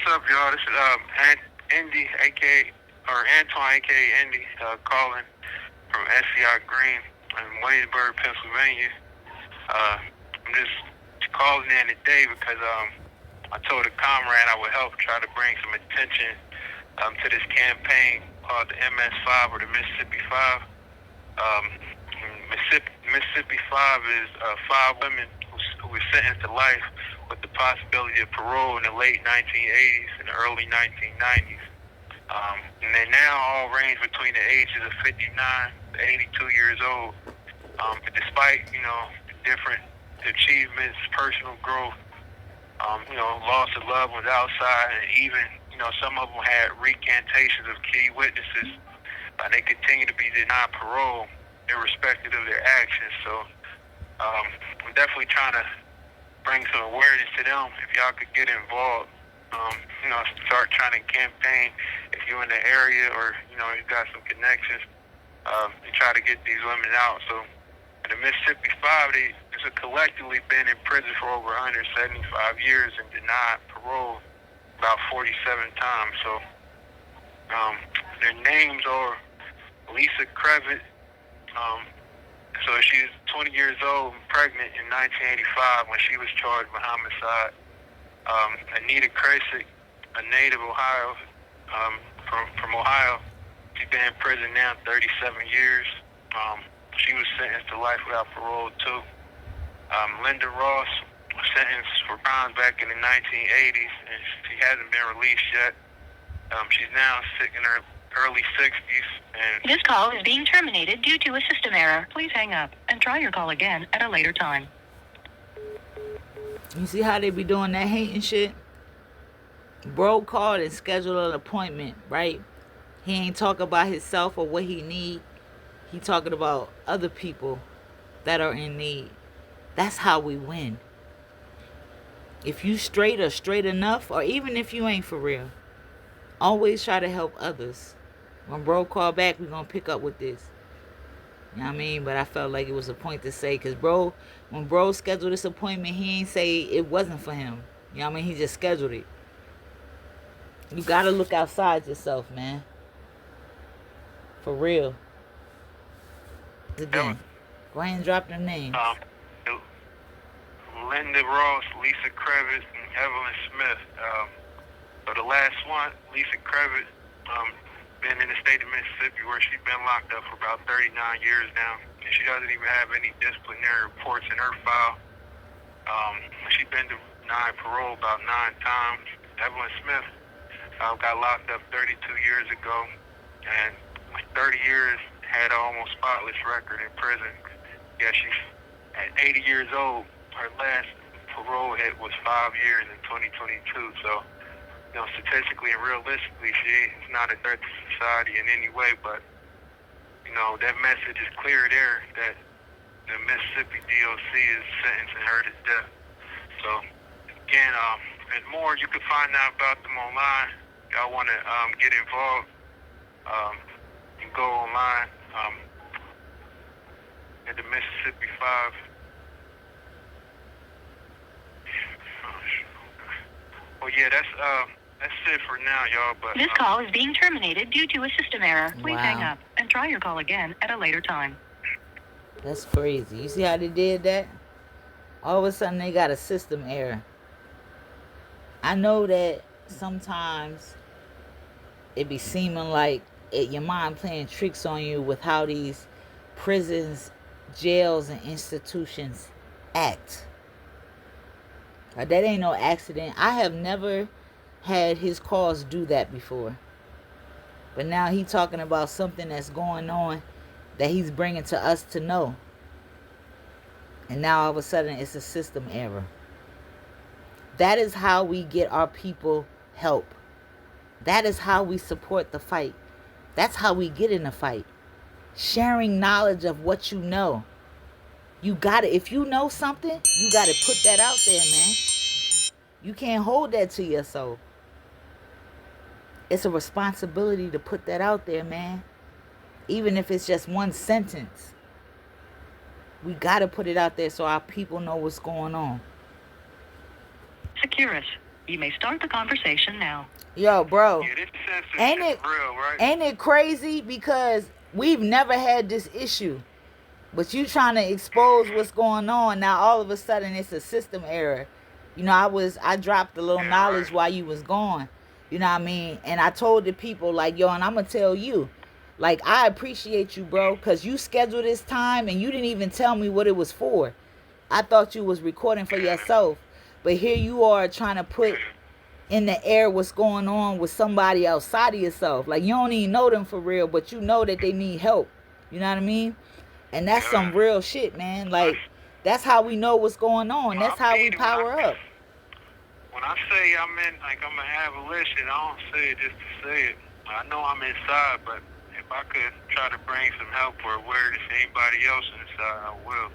What's up, y'all? This is Indy, aka or Antoine, aka Indy, calling from SCI Green in Williamsburg, Pennsylvania. I'm just calling in today because I told a comrade I would help try to bring some attention to this campaign called the MS5 or the Mississippi 5. Mississippi 5 is 5 women who were sentenced to life with the possibility of parole in the late 1980s and the early 1990s. And they now all range between the ages of 59 to 82 years old. But despite, the different achievements, personal growth, loss of loved ones outside, and even, some of them had recantations of key witnesses, they continue to be denied parole irrespective of their actions. So I'm definitely trying to bring some awareness to them. If y'all could get involved, start trying to campaign if you're in the area or, you've got some connections, to try to get these women out. So the Mississippi 5, they collectively been in prison for over 175 years and denied parole about 47 times. So their names are Lisa Crevitt. So she's 20 years old and pregnant in 1985 when she was charged with homicide. Anita Krecic, a native Ohio, from Ohio, she's been in prison now 37 years. She was sentenced to life without parole too. Linda Ross was sentenced for crimes back in the 1980s, and she hasn't been released yet. She's now sick in her early 60s. And this call is being terminated due to a system error. Please hang up and try your call again at a later time. You see how they be doing that hating shit? Bro called and scheduled an appointment, right? He ain't talking about himself or what he need. He talking about other people that are in need. That's how we win. If you straight or straight enough, or even if you ain't for real, always try to help others. When bro call back, we're going to pick up with this. You know what I mean? But I felt like it was a point to say, because when bro scheduled this appointment, he ain't say it wasn't for him. You know what I mean? He just scheduled it. You got to look outside yourself, man. For real. Again, go ahead and drop their names. Linda Ross, Lisa Crevitt, and Evelyn Smith. So the last one, Lisa Crevitt, been in the state of Mississippi where she's been locked up for about 39 years now, and she doesn't even have any disciplinary reports in her file. She's been denied parole about 9 times. Evelyn Smith got locked up 32 years ago, and 30 years had an almost spotless record in prison. Yeah, she's at 80 years old. Her last parole hit was 5 years in 2022. So, statistically and realistically, she's not a threat to society in any way, but, that message is clear there that the Mississippi DOC is sentencing her to death. So, again, and more, you can find out about them online. Y'all want to get involved, you can go online at the Mississippi 5. Well, yeah, that's it for now, y'all. But this call is being terminated due to a system error. Please Wow. hang up and try your call again at a later time. That's crazy. You see how they did that? All of a sudden, they got a system error. I know that sometimes it be seeming like your mind playing tricks on you with how these prisons, jails, and institutions act. That ain't no accident. I have never had his cause do that before. But now he talking about something that's going on that he's bringing to us to know. And now all of a sudden it's a system error. That is how we get our people help. That is how we support the fight. That's how we get in the fight. Sharing knowledge of what you know. You got to, if you know something, you got to put that out there, man. You can't hold that to yourself. It's a responsibility to put that out there, man. Even if it's just one sentence. We got to put it out there so our people know what's going on. Securus, You may start the conversation now. Yo, bro. Yeah, this censorship Ain't is it real, right? ain't it crazy? Because we've never had this issue. But you trying to expose what's going on. Now all of a sudden it's a system error. You know, I dropped a little knowledge Right. while you was gone. You know what I mean? And I told the people, like, yo, and I'm going to tell you, like, I appreciate you, bro, because you scheduled this time and you didn't even tell me what it was for. I thought you was recording for yourself. But here you are trying to put in the air what's going on with somebody outside of yourself. Like, you don't even know them for real, but you know that they need help. You know what I mean? And that's some real shit, man. Like, that's how we know what's going on. That's how we power up. When I say I'm in, like, I'm an abolition, I don't say it just to say it. I know I'm inside, but if I could try to bring some help or awareness to anybody else inside, I will.